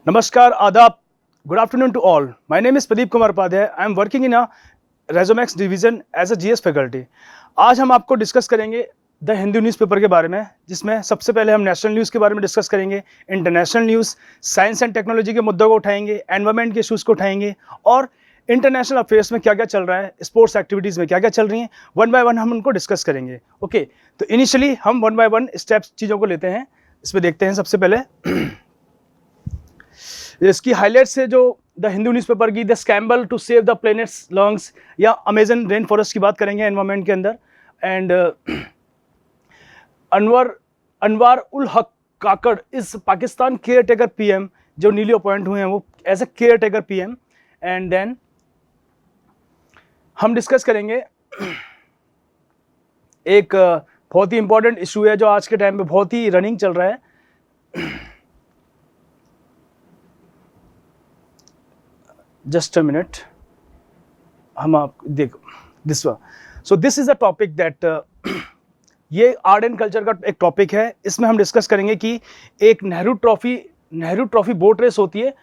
Namaskar, Adab, good afternoon to all. My name is Pradeep Kumar Upadhyay. I am working in a Resumex division as a GS faculty. आज हम आपको discuss करेंगे the Hindu newspaper के बारे में, जिसमें सबसे पहले हम नेशनल न्यूज़ के बारे में डिस्कस करेंगे, international news, science and technology के मुद्दों को उठाएंगे, एनवायरमेंट के इशूज़ को उठाएंगे और इंटरनेशनल अफेयर्स में क्या क्या चल रहा है, स्पोर्ट्स एक्टिविटीज़ में क्या क्या चल रही हैं, वन बाय वन हम उनको डिस्कस करेंगे। ओके, तो इनिशियली हम वन बाय वन स्टेप्स चीज़ों को लेते हैं। इसमें देखते हैं सबसे पहले इसकी हाईलाइट्स है जो द हिंदू न्यूज़पेपर की, the scramble to save the planet's lungs या अमेजन रेन फॉरेस्ट की बात करेंगे एनवायरमेंट के अंदर। And Anwar ul Haq Kakar is Pakistan caretaker PM जो न्यूली अपॉइंट हुए हैं वो as a caretaker PM. And then हम डिस्कस करेंगे एक बहुत ही इंपॉर्टेंट इशू है जो आज के टाइम पे बहुत ही रनिंग चल रहा है। जस्ट अ मिनट, हम आप देखो this one. So this is a topic that ये आर्ट एंड कल्चर का एक टॉपिक है। इसमें हम डिस्कस करेंगे कि एक नेहरू ट्रॉफी बोट रेस होती है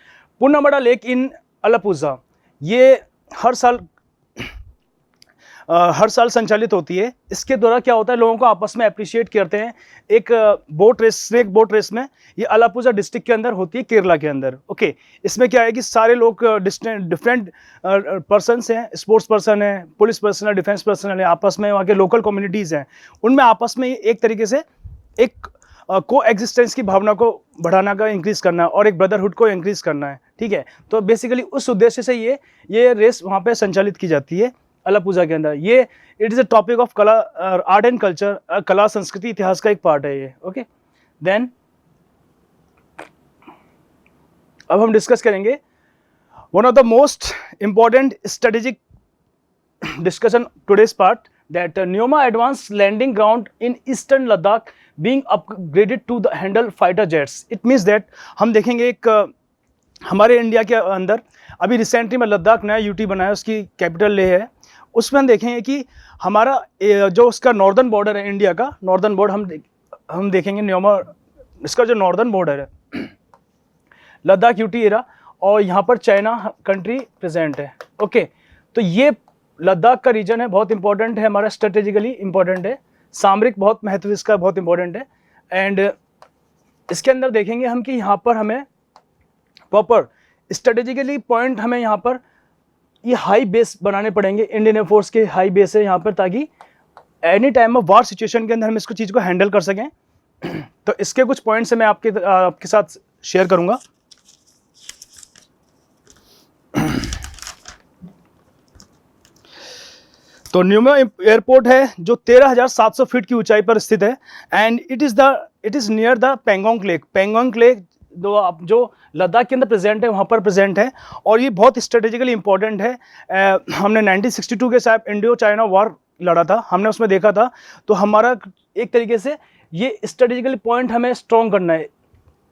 पुन्नामड़ा लेक इन अलापुझा। ये हर साल संचालित होती है। इसके द्वारा क्या होता है, लोगों को आपस में अप्रिशिएट करते हैं। एक बोट रेस में ये अलापुझा डिस्ट्रिक्ट के अंदर होती है, केरला के अंदर। ओके, इसमें क्या है कि सारे लोग डिफरेंट पर्सनस हैं, स्पोर्ट्स पर्सन है, पुलिस पर्सन है, डिफेंस पर्सन है, आपस में वहाँ के लोकल कम्युनिटीज़ हैं, उनमें आपस में एक तरीके से एक को एग्जिस्टेंस की भावना को बढ़ाना का इंक्रीज़ करना और एक ब्रदरहुड को इंक्रीज़ करना है। ठीक है, तो बेसिकली उस उद्देश्य से ये रेस वहाँ पे संचालित की जाती है अलापुझा के अंदर। ये it is a topic of कला, आर्ट एंड कल्चर, कला संस्कृति इतिहास का एक पार्ट है ये। ओके, देन अब हम डिस्कस करेंगे one of the most important strategic discussion today's part that Nyoma advance landing ground in eastern Ladakh being upgraded to the handle fighter jets. It means that हम देखेंगे एक हमारे इंडिया के अंदर अभी रिसेंटली में लद्दाख नया यूटी बना है, उसकी कैपिटल लेह है। उसमें हम देखेंगे कि हमारा जो उसका नॉर्दर्न बॉर्डर है, इंडिया का नॉर्दर्न बॉर्डर हम देखेंगे न्योमा, इसका जो नॉर्दर्न बॉर्डर है लद्दाख यूटी एरा, और यहाँ पर चाइना कंट्री प्रेजेंट है। ओके, तो ये लद्दाख का रीजन है, बहुत इंपॉर्टेंट है, हमारा स्ट्रेटेजिकली इंपॉर्टेंट है, सामरिक बहुत महत्व इसका बहुत इंपॉर्टेंट है। एंड इसके अंदर देखेंगे हम कि यहाँ पर हमें प्रॉपर स्ट्रेटेजिकली पॉइंट हमें यहाँ पर ये हाई बेस बनाने पड़ेंगे। इंडियन एयरफोर्स के हाई बेस है यहाँ पर, ताकि any time of war situation के अंदर हम इसको चीज़ को हैंडल कर सकें। तो इसके कुछ पॉइंट्स मैं आपके साथ शेयर करूँगा। तो न्योमा एयरपोर्ट है जो 13,700 फीट की ऊंचाई पर स्थित है। And it is near the Pangong lake जो लद्दाख के अंदर प्रेजेंट है, वहाँ पर प्रेजेंट है। और ये बहुत स्ट्रेटेजिकली इंपॉर्टेंट है। हमने 1962 के साथ इंडियो चाइना वॉर लड़ा था, हमने उसमें देखा था। तो हमारा एक तरीके से ये स्ट्रेटेजिकली पॉइंट हमें स्ट्रॉन्ग करना है।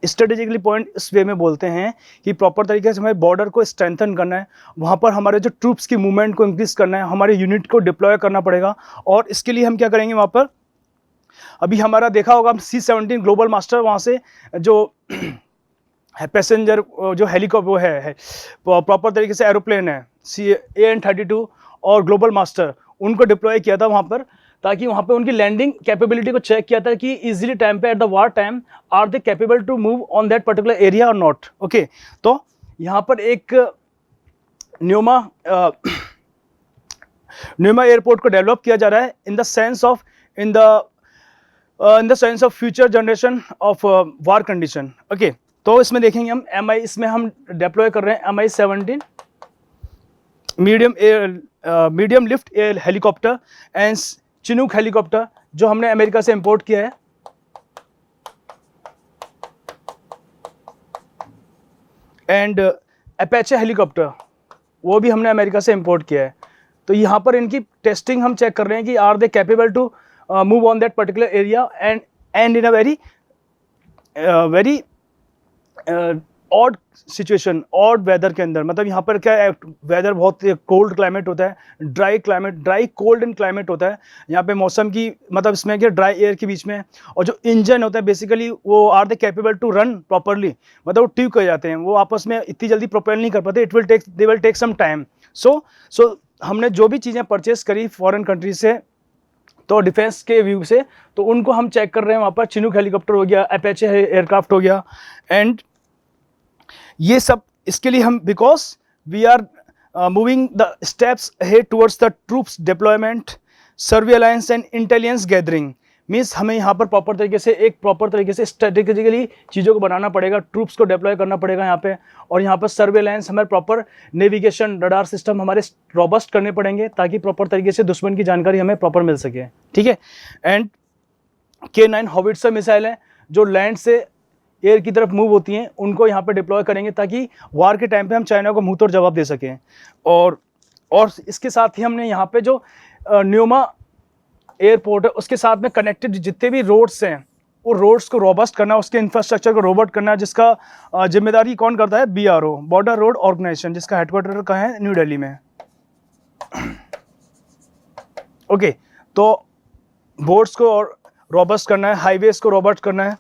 स्ट्रेटेजिकली पॉइंट इस वे में बोलते हैं कि प्रॉपर तरीके से हमें बॉर्डर को स्ट्रेंथन करना है, वहाँ पर हमारे जो ट्रूप्स की मूवमेंट को इंक्रीज़ करना है, हमारे यूनिट को डिप्लॉय करना पड़ेगा। और इसके लिए हम क्या करेंगे, वहाँ पर अभी हमारा देखा होगा, हम C-17 ग्लोबल मास्टर वहाँ से जो है पैसेंजर जो हेलीकॉप्टर है प्रॉपर तरीके से एरोप्लेन है AN-32 और ग्लोबल मास्टर, उनको डिप्लॉय किया था वहाँ पर, ताकि वहाँ पे उनकी लैंडिंग कैपेबिलिटी को चेक किया था कि इजीली टाइम पे at the war time are they capable to move on that particular area और नॉट। ओके, तो यहाँ पर एक न्योमा एयरपोर्ट को डेवलप किया जा रहा है in the sense of future generation of war condition. Okay, तो इसमें देखेंगे हम इसमें हम डिप्लॉय कर रहे हैं Mi-17 medium lift air helicopter and Chinook helicopter जो हमने अमेरिका से इंपोर्ट किया है। एंड अपेचे हेलीकॉप्टर वो भी हमने अमेरिका से इंपोर्ट किया है। तो यहाँ पर इनकी टेस्टिंग हम चेक कर रहे हैं कि are they capable to move on that particular area and in a very odd situation, odd weather के अंदर, मतलब यहाँ पर क्या है, वेदर बहुत कोल्ड क्लाइमेट होता है, dry climate, dry cold and climate होता है यहाँ पे मौसम की, मतलब इसमें क्या ड्राई एयर के बीच में, और जो इंजन होता है बेसिकली वो are they capable to run properly, मतलब वो ट्यूब कर जाते हैं, वो आपस में इतनी जल्दी प्रोपेल नहीं कर पाते, they will take some time. So हमने जो भी चीज़ें परचेस करी फॉरेन कंट्री से, तो डिफेंस के व्यू से, तो उनको हम चेक कर रहे हैं वहाँ पर, चिनूक हेलीकॉप्टर हो गया, अपेचे एयरक्राफ्ट हो गया, एंड ये सब इसके लिए हम, because we are moving the steps head towards the troops deployment, surveillance and intelligence gathering, means हमें यहाँ पर प्रॉपर तरीके से, एक प्रॉपर तरीके से स्ट्रेटेजिकली चीज़ों को बनाना पड़ेगा, ट्रूप्स को डिप्लॉय करना पड़ेगा यहाँ पे, और यहाँ पर सर्वेलेंस, हमारे प्रॉपर नेविगेशन रडार सिस्टम हमारे रॉबस्ट करने पड़ेंगे, ताकि प्रॉपर तरीके से दुश्मन की जानकारी हमें प्रॉपर मिल सके, ठीक है। एंड K9 हॉविट्जर मिसाइल है जो लैंड से एयर की तरफ मूव होती हैं, उनको यहाँ पे डिप्लॉय करेंगे, ताकि वार के टाइम पे हम चाइना को मुंह तोड़ जवाब दे सकें। और इसके साथ ही हमने यहाँ पे जो न्यूमा एयरपोर्ट है उसके साथ में कनेक्टेड जितने भी रोड्स हैं, वो रोड्स को रोबस्ट करना, उसके इंफ्रास्ट्रक्चर को रोबोट करना, जिसका जिम्मेदारी कौन करता है, BRO, बॉर्डर रोड ऑर्गेनाइजेशन, जिसका हेडक्वार्टर कहाँ है, न्यू दिल्ली में। ओके, तो बोर्ड्स को और रोबस्ट करना है, हाईवेज को रोबस्ट करना है,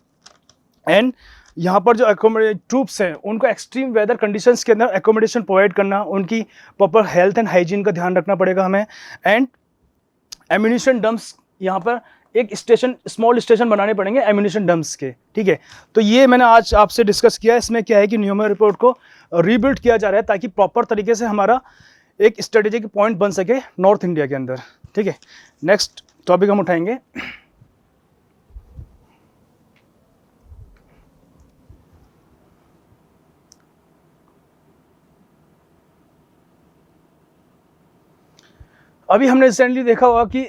एंड यहाँ पर जो ट्रूप्स हैं उनको एक्सट्रीम वेदर कंडीशंस के अंदर एकोमोडेशन प्रोवाइड करना, उनकी प्रॉपर हेल्थ एंड हाइजीन का ध्यान रखना पड़ेगा हमें। एंड एम्यूनिशन डंप्स, यहाँ पर एक स्टेशन, स्मॉल स्टेशन बनाने पड़ेंगे एम्यूनिशन डंप्स के, ठीक है। तो ये मैंने आज आपसे डिस्कस किया है। इसमें क्या है कि न्यूमा रिपोर्ट को रीबिल्ड किया जा रहा है, ताकि प्रॉपर तरीके से हमारा एक स्ट्रेटेजिक पॉइंट बन सके नॉर्थ इंडिया के अंदर, ठीक है। नेक्स्ट टॉपिक हम उठाएंगे, अभी हमने रिसेंटली देखा होगा कि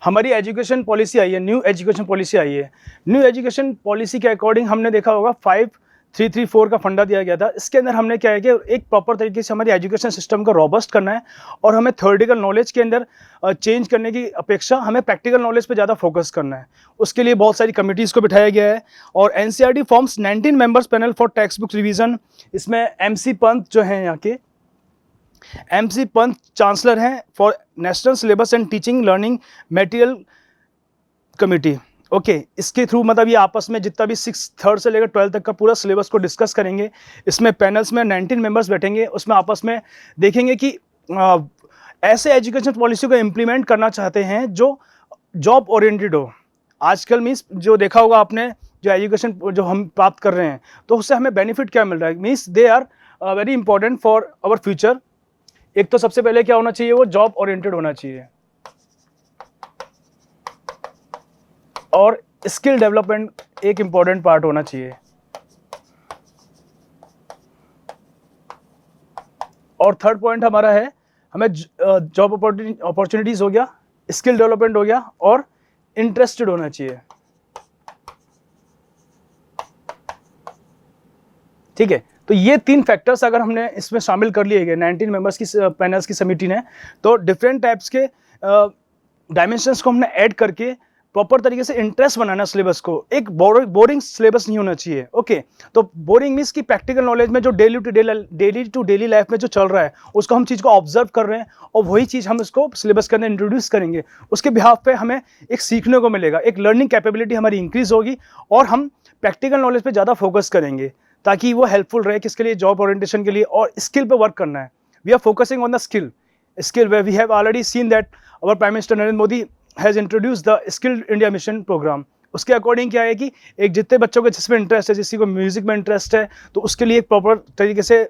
हमारी एजुकेशन पॉलिसी आई है, न्यू एजुकेशन पॉलिसी आई है। न्यू एजुकेशन पॉलिसी के अकॉर्डिंग हमने देखा होगा 5334 का फंडा दिया गया था। इसके अंदर हमने क्या है कि एक प्रॉपर तरीके से हमारी एजुकेशन सिस्टम को रॉबस्ट करना है, और हमें थ्योरेटिकल नॉलेज के अंदर चेंज करने की अपेक्षा हमें प्रैक्टिकल नॉलेज पे ज़्यादा फोकस करना है। उसके लिए बहुत सारी कमिटीज़ को बिठाया गया है, और NCERT forms 19 members panel for text book revision. इसमें MC पंत जो हैं, यहाँ के MC पंत चांसलर हैं for national syllabus and teaching learning material committee. Okay, इसके थ्रू मतलब ये आपस में जितना भी 3rd से लेकर 12th तक का पूरा सिलेबस को डिस्कस करेंगे। इसमें पैनल्स में 19 मेंबर्स बैठेंगे, उसमें आपस में देखेंगे कि ऐसे एजुकेशन पॉलिसी को इम्प्लीमेंट करना चाहते हैं जो जॉब ओरिएंटेड हो। आजकल मीन्स जो देखा होगा आपने, जो एजुकेशन जो हम प्राप्त कर रहे हैं, तो उससे हमें बेनिफिट क्या मिल रहा है, means they are very important for our future. एक तो सबसे पहले क्या होना चाहिए, वो जॉब ओरिएंटेड होना चाहिए, और स्किल डेवलपमेंट एक इंपॉर्टेंट पार्ट होना चाहिए। और थर्ड पॉइंट हमारा है, हमें जॉब अपॉर्चुनिटीज हो गया, स्किल डेवलपमेंट हो गया, और इंटरेस्टेड होना चाहिए, ठीक है। तो ये 3 फैक्टर्स अगर हमने इसमें शामिल कर लिए गए 19 मेंबर्स की पैनल्स की समिति ने, तो डिफरेंट टाइप्स के डायमेंशंस को हमने ऐड करके प्रॉपर तरीके से इंटरेस्ट बनाना सिलेबस को। एक बोरिंग सिलेबस नहीं होना चाहिए। ओके, तो बोरिंग मीन्स की प्रैक्टिकल नॉलेज में जो डेली टू डेली लाइफ में जो चल रहा है उसको हम चीज़ को ऑब्जर्व कर रहे हैं, और वही चीज़ हम इसको सिलेबस के अंदर इंट्रोड्यूस करेंगे। उसके बिहाफ पे हमें एक सीखने को मिलेगा, एक लर्निंग कैपेबिलिटी हमारी इंक्रीज होगी, और हम प्रैक्टिकल नॉलेज पे ज़्यादा फोकस करेंगे, ताकि वो हेल्पफुल रहे किसके लिए, जॉब ओरिएंटेशन के लिए। और स्किल पे वर्क करना है, we are focusing on the skill way we have already seen that our prime minister Narendra Modi has introduce the skilled India mission program. उसके अकॉर्डिंग क्या है कि एक जितने बच्चों को जिसमें इंटरेस्ट है, किसी को म्यूजिक में इंटरेस्ट है तो उसके लिए एक प्रॉपर तरीके से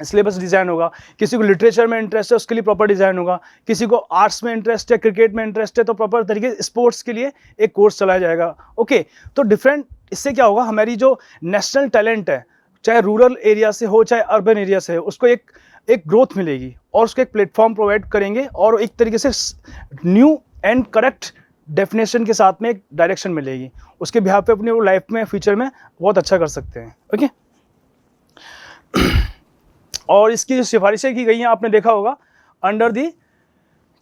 सिलेबस डिज़ाइन होगा, किसी को लिटरेचर में इंटरेस्ट है उसके लिए प्रॉपर डिज़ाइन होगा, किसी को आर्ट्स में इंटरेस्ट है, क्रिकेट में इंटरेस्ट है तो प्रॉपर तरीके से स्पोर्ट्स के लिए एक कोर्स चलाया जाएगा। ओके, तो डिफरेंट, इससे क्या होगा, हमारी जो नेशनल टैलेंट है, चाहे रूरल एरिया से हो चाहे अर्बन एरिया से हो, उसको एक ग्रोथ मिलेगी, और उसको एक प्लेटफॉर्म प्रोवाइड करेंगे, और एक तरीके से न्यू एंड करेक्ट डेफिनेशन के साथ में एक डायरेक्शन मिलेगी। उसके बिहाफ पे अपनी वो लाइफ में, फ्यूचर में बहुत अच्छा कर सकते हैं। ओके, और इसकी जो सिफारिशें की गई हैं आपने देखा होगा अंडर दी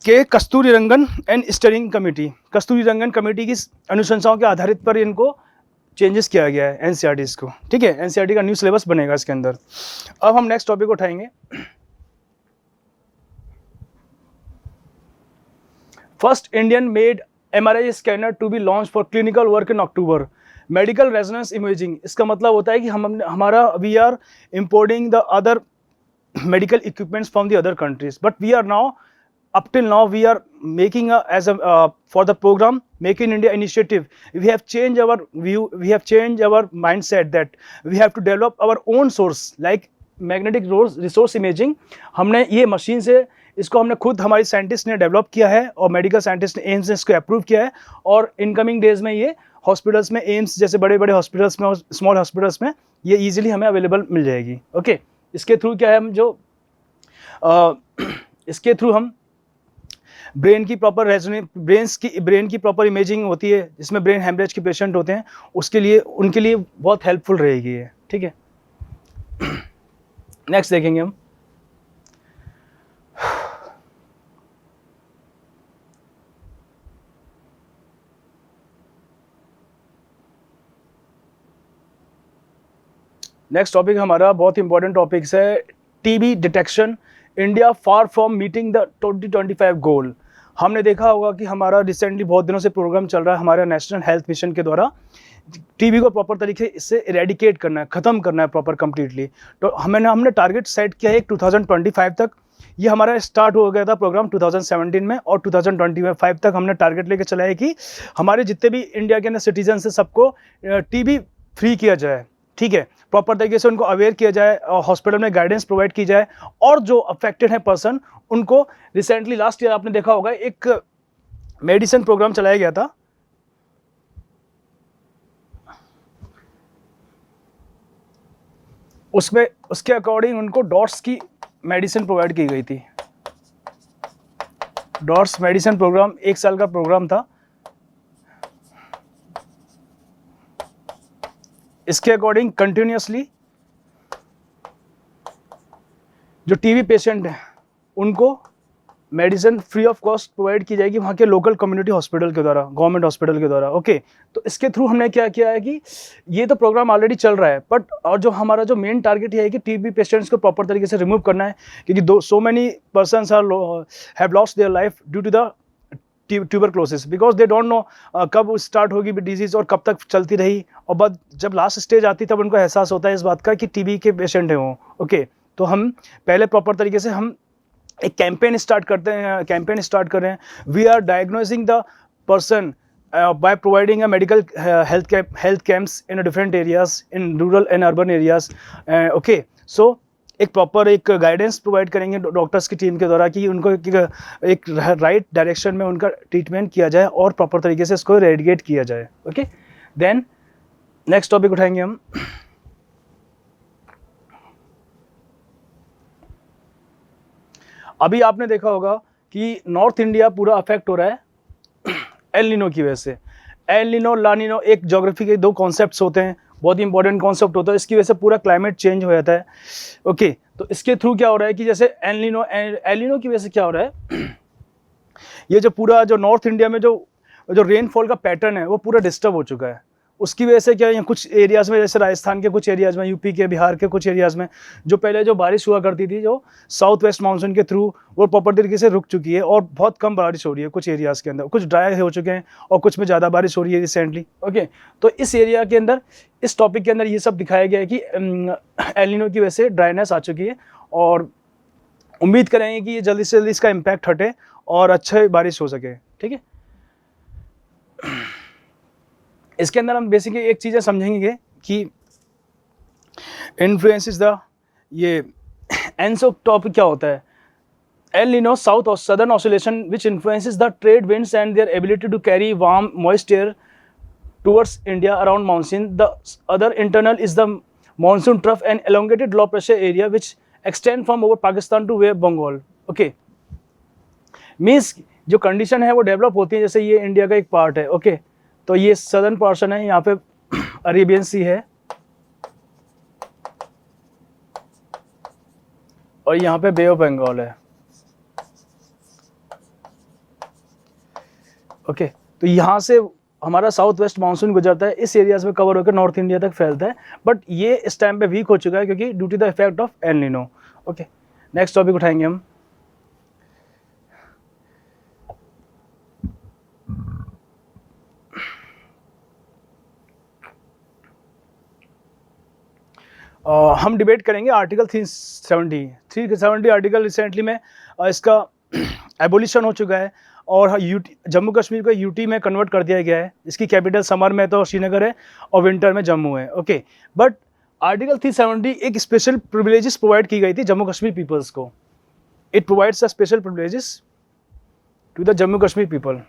के Kasturirangan and steering committee. Kasturirangan committee की अनुशंसाओं के आधारित पर इनको चेंजेस किया गया है एनसीईआरटीज़ को, ठीक है। एनसीईआरटी का न्यू सिलेबस बनेगा इसके अंदर। अब हम नेक्स्ट टॉपिक उठाएंगे। First Indian made MRI scanner to be launch for clinical work in October. Medical resonance imaging, इसका मतलब होता है कि हमारा we are importing the other medical equipments from the other countries, but we are now, up till now, we are making for the program Make in India initiative, we have changed our view, we have changed our mindset that we have to develop our own source like magnetic resource imaging। हमने ये machine से इसको हमने खुद हमारी scientist ने develop किया है और मेडिकल साइंटिस्ट ने एम्स ने इसको अप्रूव किया है, और इनकमिंग डेज में ये हॉस्पिटल्स में, एम्स जैसे बड़े बड़े हॉस्पिटल्स में, स्मॉल हॉस्पिटल्स में ये ईजिली हमें अवेलेबल मिल जाएगी। ओके, इसके थ्रू क्या है, हम जो इसके थ्रू हम ब्रेन की प्रॉपर इमेजिंग होती है, जिसमें ब्रेन हेमरेज के पेशेंट होते हैं, उसके लिए उनके लिए बहुत हेल्पफुल रहेगी ये, ठीक है। नेक्स्ट देखेंगे हम। नेक्स्ट टॉपिक हमारा बहुत इंपॉर्टेंट टॉपिक्स है, TB detection, India far from meeting the 2025 गोल। हमने देखा होगा कि हमारा रिसेंटली बहुत दिनों से प्रोग्राम चल रहा है हमारा नेशनल हेल्थ मिशन के द्वारा, टीबी को प्रॉपर तरीके से इससे इरेडिकेट करना है, ख़त्म करना है प्रॉपर कंप्लीटली। तो हमने टारगेट सेट किया है 2025 तक। ये हमारा स्टार्ट हो गया था प्रोग्राम 2017 में, और 2025 तक हमने टारगेट लेके चला है कि हमारे जितने भी इंडिया के अंदर सिटीजन है सबको टीबी फ्री किया जाए, ठीक है। प्रॉपर तरीके से उनको अवेयर किया जाए और हॉस्पिटल में गाइडेंस प्रोवाइड की जाए, और जो अफेक्टेड है पर्सन उनको, रिसेंटली लास्ट ईयर आपने देखा होगा एक मेडिसिन प्रोग्राम चलाया गया था, उसमें उसके अकॉर्डिंग उनको डॉट्स की मेडिसिन प्रोवाइड की गई थी। डॉट्स मेडिसिन प्रोग्राम 1 साल का प्रोग्राम था। इसके अकॉर्डिंग कंटिन्यूसली जो टीबी पेशेंट हैं उनको medicine free of cost provide की जाएगी वहाँ के लोकल कम्युनिटी हॉस्पिटल के द्वारा, गवर्नमेंट हॉस्पिटल के द्वारा। ओके, तो इसके थ्रू हमने क्या किया है कि ये तो प्रोग्राम ऑलरेडी चल रहा है, बट और जो हमारा जो मेन टारगेट ये है कि टीबी पेशेंट्स को प्रॉपर तरीके से रिमूव करना है, क्योंकि so many persons have lost their life due to the tuberculosis, because they don't know कब स्टार्ट होगी डिजीज़ और कब तक चलती रही, और बाद जब लास्ट स्टेज आती तब उनको एहसास होता है इस बात का कि टीबी के पेशेंट हैं वो। ओके, तो हम पहले प्रॉपर तरीके से हम एक कैंपेन स्टार्ट कर रहे हैं। We are diagnosing the person by providing a medical health camps in different areas in rural and urban areas। Okay, so एक प्रॉपर एक गाइडेंस प्रोवाइड करेंगे डॉक्टर्स की टीम के द्वारा कि उनको एक राइट डायरेक्शन में उनका ट्रीटमेंट किया जाए और प्रॉपर तरीके से इसको रेडिकेट किया जाए। ओके, देन नेक्स्ट टॉपिक उठाएंगे हम। अभी आपने देखा होगा कि नॉर्थ इंडिया पूरा अफेक्ट हो रहा है एल नीनो की वजह से। एल नीनो, ला नीनो एक ज्योग्राफी के 2 कॉन्सेप्ट्स होते हैं, बहुत ही इंपॉर्टेंट कॉन्सेप्ट होता है। इसकी वजह से पूरा क्लाइमेट चेंज हो जाता है। ओके, तो इसके थ्रू क्या हो रहा है कि जैसे एल नीनो की वजह से क्या हो रहा है, ये जो पूरा जो नॉर्थ इंडिया में जो रेनफॉल का पैटर्न है वो पूरा डिस्टर्ब हो चुका है। उसकी वजह से क्या है, कुछ एरियाज़ में जैसे राजस्थान के कुछ एरियाज़ में, यूपी के, बिहार के कुछ एरियाज़ में जो पहले जो बारिश हुआ करती थी जो साउथ वेस्ट मानसून के थ्रू, वो प्रॉपर तरीके से रुक चुकी है और बहुत कम बारिश हो रही है कुछ एरियाज़ के अंदर। कुछ ड्राई हो चुके हैं और कुछ में ज़्यादा बारिश हो रही है रिसेंटली। ओके, तो इस एरिया के अंदर, इस टॉपिक के अंदर ये सब दिखाया गया है कि एल नीनो की वजह से ड्राइनेस आ चुकी है, और उम्मीद करेंगे कि ये जल्दी से जल्दी इसका इम्पैक्ट हटे और अच्छे बारिश हो सके। ठीक है, इसके अंदर हम बेसिकली एक चीज़ें समझेंगे कि इन्फ्लुएंसेस द ये एनसो टॉपिक क्या होता है। एल नीनो साउथ और southern oscillation which influences the trade winds and their ability to carry warm moist air towards India around monsoon. The other internal is the monsoon trough and elongated low pressure area which extend from over Pakistan to West Bengal. Okay, means जो condition है वो develop होती है, जैसे ये India का एक part है। ओके, तो ये सदर्न पोर्शन है, यहाँ पे अरेबियन सी है और यहाँ पे बे ऑफ बंगाल है। ओके, तो यहाँ से हमारा साउथ वेस्ट मानसून गुजरता है, इस एरियाज में कवर होकर नॉर्थ इंडिया तक फैलता है, बट ये इस टाइम पे वीक हो चुका है क्योंकि due to the effect of El Nino. Okay, next topic उठाएंगे हम। हम डिबेट करेंगे आर्टिकल 370 आर्टिकल रिसेंटली में इसका एबोलिशन हो चुका है और जम्मू कश्मीर को यूटी में कन्वर्ट कर दिया गया है। इसकी कैपिटल समर में तो श्रीनगर है और विंटर में जम्मू है। ओके, बट आर्टिकल 370 एक स्पेशल प्रिविलेजेस प्रोवाइड की गई थी जम्मू कश्मीर पीपल्स को। It provides a special privileges to the Jammu Kashmir people.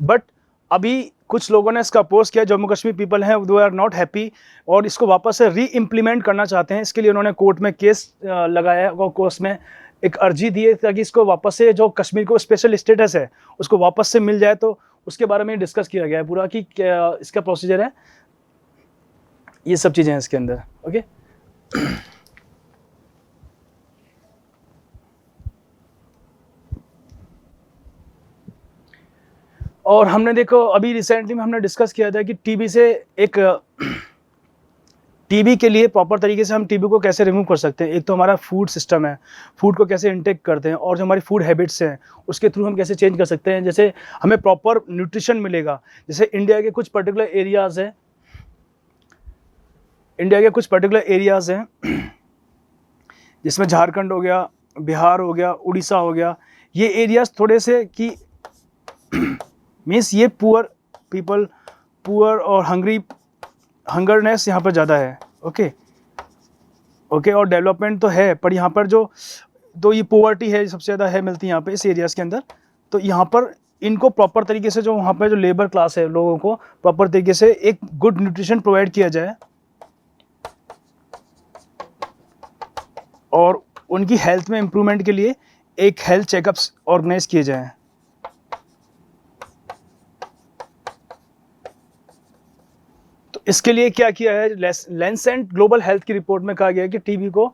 But अभी कुछ लोगों ने इसका अपोज किया, जम्मू कश्मीर पीपल हैं वो आर नॉट हैप्पी और इसको वापस से री इम्प्लीमेंट करना चाहते हैं। इसके लिए उन्होंने कोर्ट में केस लगाया है और कोर्ट में एक अर्जी दी है ताकि इसको वापस से जो कश्मीर को स्पेशल स्टेटस है उसको वापस से मिल जाए। तो उसके बारे में डिस्कस किया गया है पूरा कि क्या इसका प्रोसीजर है, ये सब चीज़ें हैं इसके अंदर। ओके, और हमने देखो अभी रिसेंटली में हमने डिस्कस किया था कि टीबी से टीबी के लिए प्रॉपर तरीके से हम टीबी को कैसे रिमूव कर सकते हैं। एक तो हमारा फूड सिस्टम है, फूड को कैसे इंटेक करते हैं, और जो हमारी फूड हैबिट्स हैं उसके थ्रू हम कैसे चेंज कर सकते हैं। जैसे हमें प्रॉपर न्यूट्रिशन मिलेगा, जैसे इंडिया के कुछ पर्टिकुलर एरियाज़ हैं, जिसमें झारखंड हो गया, बिहार हो गया, उड़ीसा हो गया, ये एरियाज़ थोड़े से कि मीन्स ये पुअर पीपल, पुअर और हंगरनेस यहाँ पर ज़्यादा है। ओके, और डेवलपमेंट तो है पर यहाँ पर जो तो ये पोवर्टी है सबसे ज़्यादा है मिलती है यहाँ पे इस एरियाज़ के अंदर। तो यहाँ पर इनको प्रॉपर तरीके से जो वहाँ पर जो लेबर क्लास है लोगों को प्रॉपर तरीके से एक गुड न्यूट्रिशन प्रोवाइड किया जाए और उनकी हेल्थ में इम्प्रूवमेंट के लिए एक हेल्थ चेकअप्स ऑर्गेनाइज किए जाएँ। इसके लिए क्या किया है, लैंसेट ग्लोबल हेल्थ की रिपोर्ट में कहा गया है कि टीबी को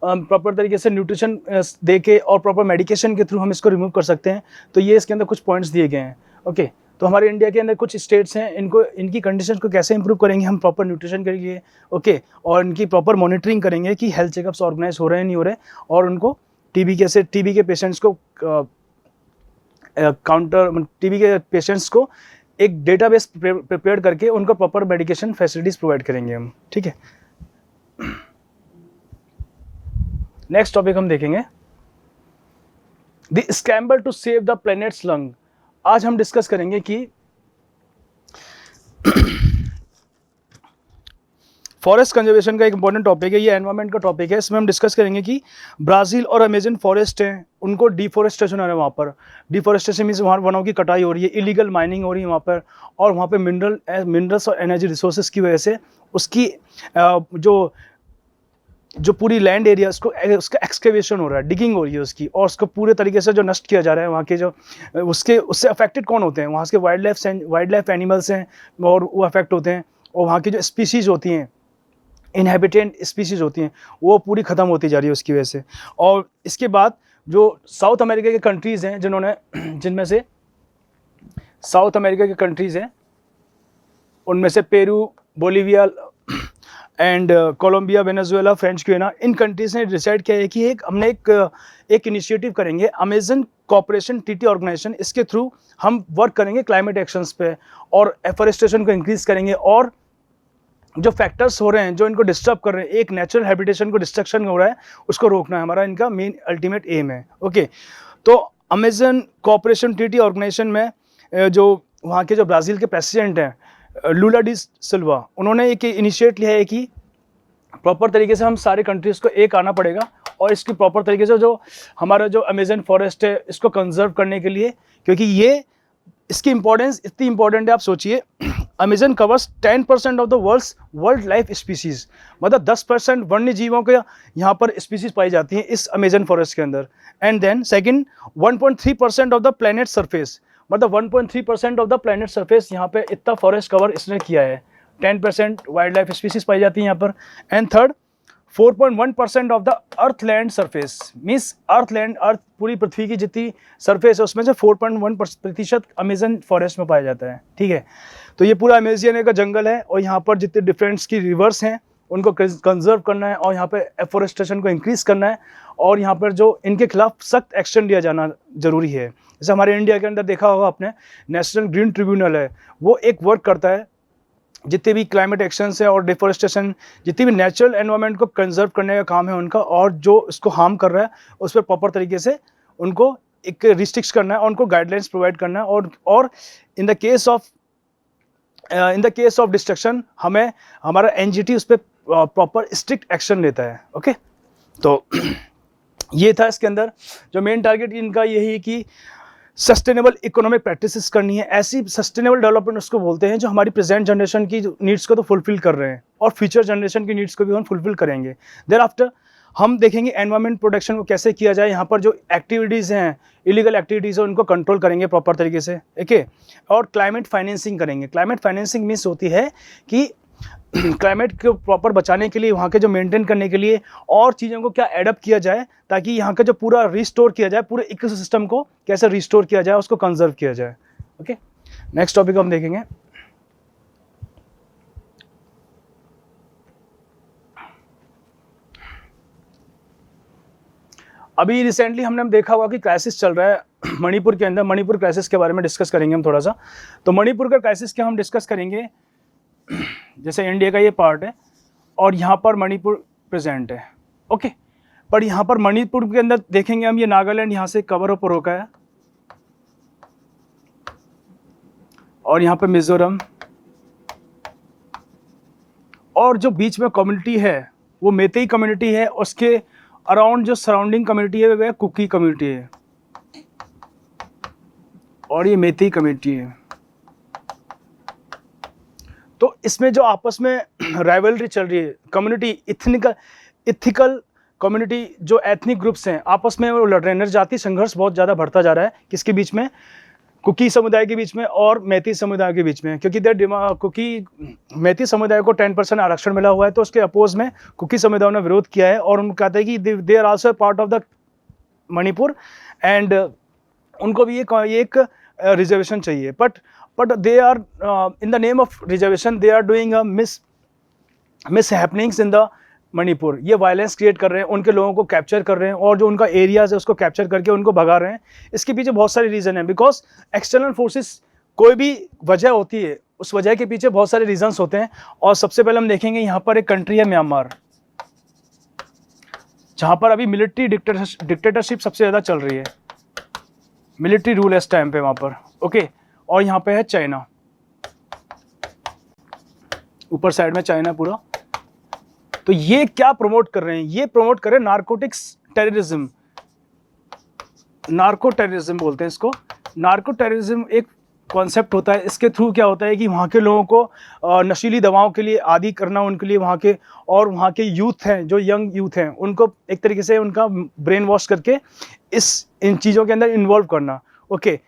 प्रॉपर तरीके से न्यूट्रिशन दे के और प्रॉपर मेडिकेशन के थ्रू हम इसको रिमूव कर सकते हैं। तो ये इसके अंदर कुछ पॉइंट्स दिए गए हैं। ओके, तो हमारे इंडिया के अंदर कुछ स्टेट्स हैं, इनकी कंडीशन को कैसे इंप्रूव करेंगे हम प्रॉपर न्यूट्रिशन के लिए। ओके, और इनकी प्रॉपर मॉनिटरिंग करेंगे कि हेल्थ चेकअप्स ऑर्गेनाइज हो रहे हैं नहीं हो रहे, और उनको टीबी के पेशेंट्स को टीबी के पेशेंट्स को एक डेटाबेस प्रिपेयर करके उनको प्रॉपर मेडिकेशन फैसिलिटीज प्रोवाइड करेंगे हम। ठीक है, नेक्स्ट टॉपिक हम देखेंगे the scramble to save the planet's lung. आज हम डिस्कस करेंगे कि फॉरेस्ट कंजर्वेशन का एक इंपॉर्टेंट टॉपिक है, ये एनवायरनमेंट का टॉपिक है। इसमें हम डिस्कस करेंगे कि ब्राज़ील और अमेजन फॉरेस्ट हैं, उनको डिफॉरेस्टेशन हो रहा है वहाँ पर। डिफॉरेस्टेशन मीन्स वहाँ वनों की कटाई हो रही है, इलीगल माइनिंग हो रही है वहाँ पर, और वहाँ पे मिनरल्स और एनर्जी रिसोर्सेज की वजह से उसकी जो पूरी लैंड एरिया उसका एक्सकेवेशन हो रहा है, डिगिंग हो रही है उसकी, और उसको पूरे तरीके से जो नष्ट किया जा रहा है। वहाँ के जो उससे अफेक्टेड कौन होते हैं, वहाँ के वाइल्ड लाइफ एनिमल्स हैं और वो अफेक्ट होते हैं, और वहाँ की जो स्पीसीज़ होती हैं, इनहेबिटेंट स्पीसीज होती हैं, वो पूरी ख़त्म होती जा रही है उसकी वजह से। और इसके बाद जो साउथ अमेरिका के कंट्रीज़ हैं जिनमें से साउथ अमेरिका के कंट्रीज़ हैं, उनमें से Peru, Bolivia and Colombia, Venezuela, French Guiana, in countries ने डिसाइड किया है कि हमने एक इनिशिएटिव करेंगे, अमेजन कोऑपरेशन ट्रीटी ऑर्गेनाइजेशन। इसके थ्रू हम वर्क करेंगे क्लाइमेट एक्शंस पे और एफॉरेस्टेशन को इंक्रीज़ करेंगे, और जो फैक्टर्स हो रहे हैं जो इनको डिस्टर्ब कर रहे हैं, एक नेचुरल हैबिटेशन को डिस्ट्रक्शन हो रहा है, उसको रोकना है हमारा इनका मेन अल्टीमेट एम है। ओके, तो अमेजन कोऑपरेशन ट्रीटी ऑर्गेनाइजेशन में जो वहाँ के जो ब्राज़ील के प्रेसिडेंट हैं लूला डी सिल्वा, उन्होंने एक इनिशिएट लिया है कि प्रॉपर तरीके से हम सारे कंट्रीज़ को एक आना पड़ेगा और इसकी प्रॉपर तरीके से जो हमारा जो अमेजन फॉरेस्ट है इसको कंजर्व करने के लिए, क्योंकि इसकी इंपॉर्टेंस इतनी इंपॉर्टेंट है। आप सोचिए, Amazon covers 10% of the world life species, मतलब 10% वन्य जीवों के यहाँ पर स्पीसीज पाई जाती हैं इस अमेजन फॉरेस्ट के अंदर। And then second 1.3% of the planet surface, मतलब 1.3% ऑफ द प्लैनेट सरफेस यहाँ पे इतना फॉरेस्ट कवर इसने किया है। 10% वाइल्ड लाइफ स्पीसीज पाई जाती हैं यहाँ पर। And third 4.1% of the earth land surface, means earth पूरी पृथ्वी की जितनी सरफेस है उसमें से 4.1% अमेजन फॉरेस्ट में पाया जाता है। ठीक है, तो ये पूरा अमेजियन का जंगल है और यहाँ पर जितने डिफरेंट की रिवर्स हैं उनको कंजर्व करना है और यहाँ पे एफोरेस्टेशन को इंक्रीज करना है और यहाँ पर जो इनके खिलाफ सख्त एक्शन लिया जाना जरूरी है। जैसे हमारे इंडिया के अंदर देखा होगा आपने, नेशनल ग्रीन ट्रिब्यूनल है, वो एक वर्क करता है जितने भी क्लाइमेट एक्शंस है और डिफोरेस्टेशन, जितनी भी नेचुरल एनवायरनमेंट को कंजर्व करने का काम है उनका, और जो इसको हार्म कर रहा है उस पर प्रॉपर तरीके से उनको एक रिस्ट्रिक्ट करना है और उनको गाइडलाइंस प्रोवाइड करना है और in the case of destruction हमें हमारा एनजीटी उस पर प्रॉपर स्ट्रिक्ट एक्शन लेता है। ओके, तो ये था इसके अंदर जो मेन टारगेट इनका यही है कि सस्टेनेबल इकोनॉमिक प्रैक्टिसेस करनी है। ऐसी सस्टेनेबल डेवलपमेंट उसको बोलते हैं जो हमारी प्रेजेंट जनरेशन की नीड्स को तो फुलफिल कर रहे हैं और फ्यूचर जनरेशन की नीड्स को भी हम फुलफिल करेंगे। देयर आफ्टर हम देखेंगे एनवायरमेंट प्रोटेक्शन को कैसे किया जाए, यहाँ पर जो एक्टिविटीज़ हैं, इलीगल एक्टिविटीज़ हैं, उनको कंट्रोल करेंगे प्रॉपर तरीके से। ओके, और क्लाइमेट फाइनेंसिंग करेंगे। क्लाइमेट फाइनेंसिंग मीन्स होती है कि क्लाइमेट को प्रॉपर बचाने के लिए, वहाँ के जो मेंटेन करने के लिए और चीज़ों को क्या एडप्ट किया जाए ताकि यहाँ का जो पूरा रिस्टोर किया जाए, पूरे इकोसिस्टम को कैसे रिस्टोर किया जाए, उसको कंजर्व किया जाए। ओके, नेक्स्ट टॉपिक हम देखेंगे। अभी रिसेंटली हमने देखा हुआ कि क्राइसिस चल रहा है मणिपुर के अंदर। मणिपुर क्राइसिस के बारे में डिस्कस करेंगे हम थोड़ा सा। तो मणिपुर का क्राइसिस क्या हम डिस्कस करेंगे, जैसे इंडिया का ये पार्ट है और यहाँ पर मणिपुर प्रेजेंट है। ओके, पर यहाँ पर मणिपुर के अंदर देखेंगे हम, ये नागालैंड यहाँ से कवर ऊपर होकर है और यहाँ पे मिजोरम, और जो बीच में कम्युनिटी है वो मेतेई कम्युनिटी है। उसके अराउंड जो सराउंडिंग कम्युनिटी है वह कुकी कम्युनिटी है और ये मेतेई कम्युनिटी है। तो इसमें जो आपस में राइवलरी चल रही है, कम्युनिटी इथिकल कम्युनिटी, जो एथनिक ग्रुप्स हैं आपस में वो लड़ रहे हैं। निर्जातीय संघर्ष बहुत ज़्यादा बढ़ता जा रहा है। किसके बीच में? कुकी समुदाय के बीच में और मेती समुदाय के बीच में, क्योंकि मेती समुदाय को 10% आरक्षण मिला हुआ है, तो उसके अपोज में कुकी समुदाय ने विरोध किया है और उनको कहते हैं कि they are also part of the Manipur and उनको भी एक रिजर्वेशन चाहिए। But they are in the name of reservation they are doing mishappenings in the Manipur. ये वायलेंस क्रिएट कर रहे हैं, उनके लोगों को कैप्चर कर रहे हैं और जो उनका एरियाज है उसको कैप्चर करके उनको भगा रहे हैं। इसके पीछे बहुत सारे रीज़न हैं, बिकॉज एक्सटर्नल फोर्सेस, कोई भी वजह होती है उस वजह के पीछे बहुत सारे रीजंस होते हैं। और सबसे पहले हम देखेंगे यहाँ पर एक कंट्री है म्यांमार, जहाँ पर अभी मिलिट्री डिक्टेटरशिप सबसे ज़्यादा चल रही है, मिलिट्री रूल है इस टाइम पे वहाँ पर। ओके, और यहाँ पे है चाइना, ऊपर साइड में चाइना पूरा। तो ये क्या प्रमोट कर रहे हैं? ये प्रमोट कर रहे हैं नार्कोटिक्स टेररिज्म, नार्को टेररिज्म बोलते हैं इसको। नार्को टेररिज्म एक कॉन्सेप्ट होता है, इसके थ्रू क्या होता है कि वहाँ के लोगों को नशीली दवाओं के लिए आदी करना, उनके लिए वहाँ के यूथ हैं, जो यंग यूथ हैं, उनको एक तरीके से उनका ब्रेन वॉश करके इन चीज़ों के अंदर इन्वॉल्व करना। ओके,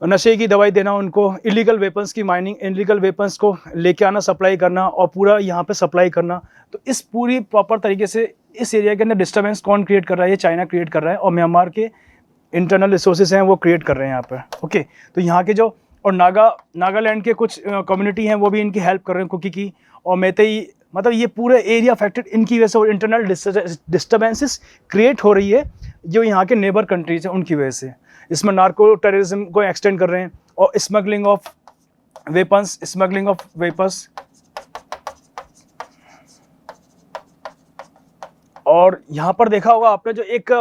नशे की दवाई देना उनको, इलीगल वेपन्स की माइनिंग, इलीगल वेपन्स को लेके आना, सप्लाई करना और पूरा यहाँ पे सप्लाई करना। तो इस पूरी प्रॉपर तरीके से इस एरिया के अंदर डिस्टर्बेंस कौन क्रिएट कर रहा है? ये चाइना क्रिएट कर रहा है और म्यांमार के इंटरनल रिसोर्सेज हैं वो क्रिएट कर रहे हैं यहाँ पर। ओके, तो यहाँ के जो और नागालैंड के कुछ कम्युनिटी हैं वो भी इनकी हेल्प कर रहे हैं, कुकी की और मेतेई, मतलब ये पूरे एरिया अफेक्टेड इनकी वजह से, और इंटरनल डिस्टर्बेंसेस क्रिएट हो रही है जो यहाँ के नेबर कंट्रीज हैं उनकी वजह से। इसमें नार्को टेररिज्म को एक्सटेंड कर रहे हैं और स्मगलिंग ऑफ वेपन्स, और यहाँ पर देखा होगा आपने जो एक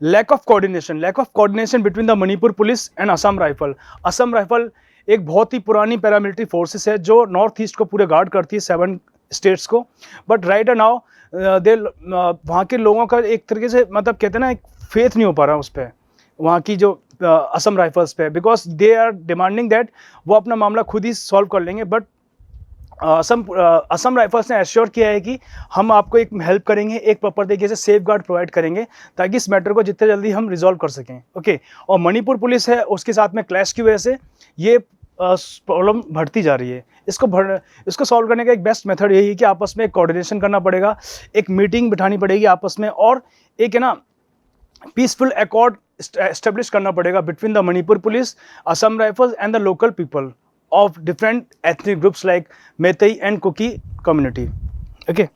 lack of coordination between the Manipur police and Assam rifle. Assam rifle एक बहुत ही पुरानी पैरामिलिट्री फोर्सेस है जो नॉर्थ ईस्ट को पूरे गार्ड करती है, 7 स्टेट्स को। बट राइट नाउ वहाँ के लोगों का एक तरीके से, मतलब कहते हैं ना, एक फेथ नहीं हो पा रहा उस पर, वहाँ की जो असम राइफल्स पे, because they are demanding that वो अपना मामला खुद ही सॉल्व कर लेंगे। बट असम राइफल्स ने एश्योर किया है कि हम आपको एक हेल्प करेंगे, एक प्रॉपर तरीके से सेफ गार्ड प्रोवाइड करेंगे ताकि इस मैटर को जितने जल्दी हम रिजॉल्व कर सकें। ओके, और मणिपुर पुलिस है उसके साथ में क्लैश की वजह से ये प्रॉब्लम बढ़ती जा रही है। इसको सॉल्व करने का एक बेस्ट मेथड यही है कि आपस में कोऑर्डिनेशन करना पड़ेगा, एक मीटिंग बिठानी पड़ेगी आपस में, और एक है ना पीसफुल अकॉर्ड एस्टेब्लिश करना पड़ेगा between the Manipur police, Assam rifles and the local people of different ethnic groups like Meitei and Kuki community. Okay,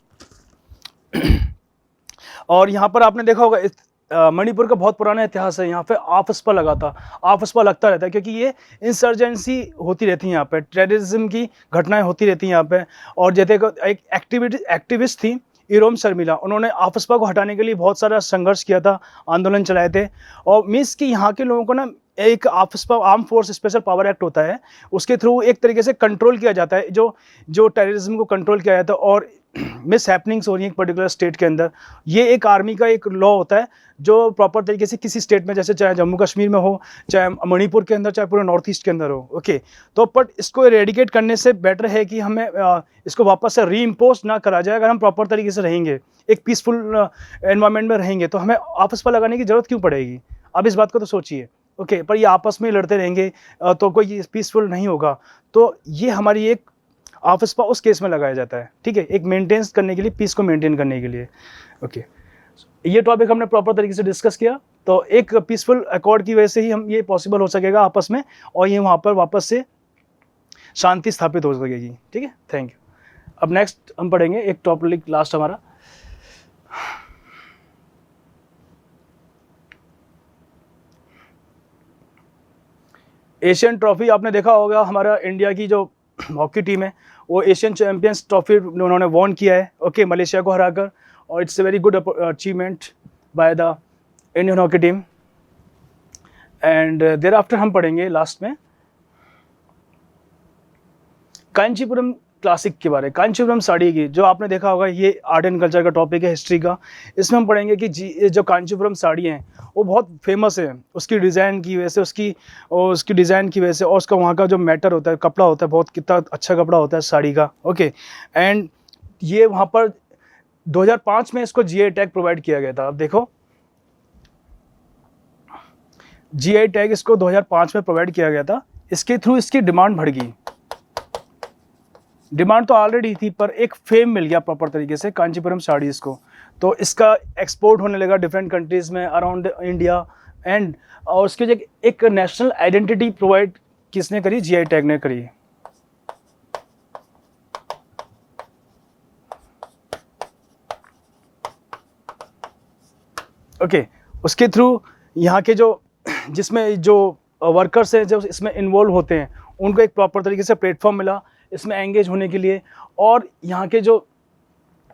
और यहाँ पर आपने देखा होगा मणिपुर का बहुत पुराना इतिहास है। यहाँ पे आपसपा लगता रहता है, क्योंकि ये इंसर्जेंसी होती रहती है यहाँ पे, टेररिज्म की घटनाएं होती रहती हैं यहाँ पे। और जैसे एक एक्टिविस्ट थी इरोम शर्मिला, उन्होंने आपसपा को हटाने के लिए बहुत सारा संघर्ष किया था, आंदोलन चलाए थे। और मीन्स कि यहाँ के लोगों को ना एक AFSPA arm force special power act होता है, उसके थ्रू एक तरीके से कंट्रोल किया जाता है, जो टेररिज्म को कंट्रोल किया जाता है। और मिस हैपनिंग्स हो रही है एक पर्टिकुलर स्टेट के अंदर, ये एक आर्मी का एक लॉ होता है जो प्रॉपर तरीके से किसी स्टेट में, जैसे चाहे जम्मू कश्मीर में हो, चाहे मणिपुर के अंदर, चाहे पूरे नॉर्थ ईस्ट के अंदर हो। ओके, तो बट इसको रेडिकेट करने से बेटर है कि हमें इसको वापस से रीइम्पोज ना करा जाए। अगर हम प्रॉपर तरीके से रहेंगे, एक पीसफुल एनवायरनमेंट में रहेंगे, तो हमें आपस पर लगाने की जरूरत क्यों पड़ेगी? अब इस बात को तो सोचिए। ओके, पर ये आपस में लड़ते रहेंगे तो कोई पीसफुल नहीं होगा। तो ये हमारी एक आपसपा उस केस में लगाया जाता है, ठीक है, एक मेंटेन करने के लिए, पीस को मेंटेन करने के लिए। ओके, ये टॉपिक हमने प्रॉपर तरीके से डिस्कस किया। तो एक पीसफुल अकॉर्ड की वजह से ही हम ये पॉसिबल हो सकेगा आपस में, और ये वहाँ पर वापस से शांति स्थापित हो सकेगी। ठीक है, थैंक यू। अब नेक्स्ट हम पढ़ेंगे एक टॉपिक लास्ट हमारा, एशियन ट्रॉफी। आपने देखा होगा हमारा इंडिया की जो हॉकी टीम है वो एशियन चैंपियंस ट्रॉफी उन्होंने वॉन किया है, ओके, मलेशिया को हराकर। और it's a very good achievement by the Indian hockey team. And thereafter हम पढ़ेंगे लास्ट में कांचीपुरम क्लासिक के बारे में, कांचीपुरम साड़ी की, जो आपने देखा होगा ये आर्ट एंड कल्चर का टॉपिक है, हिस्ट्री का। इसमें हम पढ़ेंगे कि जो कांचीपुरम साड़ी हैं वो बहुत फेमस है उसकी डिज़ाइन की वजह से, उसकी डिज़ाइन की वजह से, और उसका वहाँ का जो मैटर होता है, कपड़ा होता है, बहुत कितना अच्छा कपड़ा होता है साड़ी का। ओके, एंड ये वहाँ पर 2005 में इसको जीआई टैग प्रोवाइड किया गया था। अब देखो, जीआई टैग इसको 2005 में प्रोवाइड किया गया था। इसके थ्रू इसकी डिमांड बढ़ गई। डिमांड तो ऑलरेडी थी, पर एक फेम मिल गया प्रॉपर तरीके से कांचीपुरम साड़ीज़ को। तो इसका एक्सपोर्ट होने लगा डिफरेंट कंट्रीज़ में अराउंड इंडिया। एंड और उसके जो एक नेशनल आइडेंटिटी प्रोवाइड किसने करी? जीआई टैग ने करी। ओके, उसके थ्रू यहाँ के जिसमें जो वर्कर्स हैं, जो इसमें इन्वॉल्व होते हैं, उनको एक प्रॉपर तरीके से प्लेटफॉर्म मिला इसमें एंगेज होने के लिए। और यहाँ के जो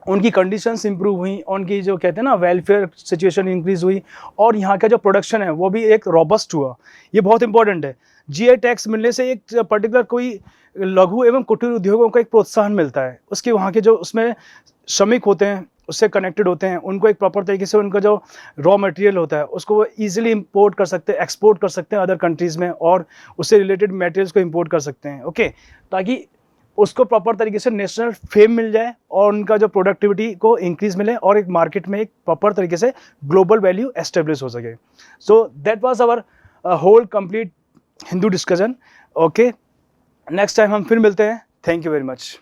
उनकी कंडीशंस इंप्रूव हुई, उनकी जो कहते हैं ना वेलफेयर सिचुएशन इंक्रीज हुई, और यहाँ का जो प्रोडक्शन है वो भी एक रॉबस्ट हुआ। ये बहुत इंपॉर्टेंट है। जीआई टैक्स मिलने से एक पर्टिकुलर कोई लघु एवं कुटीर उद्योगों को एक प्रोत्साहन मिलता है। उसके वहाँ के जो उसमें श्रमिक होते हैं, उससे कनेक्टेड होते हैं, उनको एक प्रॉपर तरीके से उनका जो रॉ मटेरियल होता है उसको वो ईजिली इंपोर्ट कर सकते हैं, एक्सपोर्ट कर सकते हैं अदर कंट्रीज़ में, और उससे रिलेटेड मटेरियल्स को इंपोर्ट कर सकते हैं। ओके, ताकि उसको प्रॉपर तरीके से नेशनल फेम मिल जाए और उनका जो प्रोडक्टिविटी को इंक्रीज मिले, और एक मार्केट में एक प्रॉपर तरीके से ग्लोबल वैल्यू एस्टेब्लिश हो सके। So that was our whole complete Hindu discussion. Okay, next time हम फिर मिलते हैं। Thank you very much.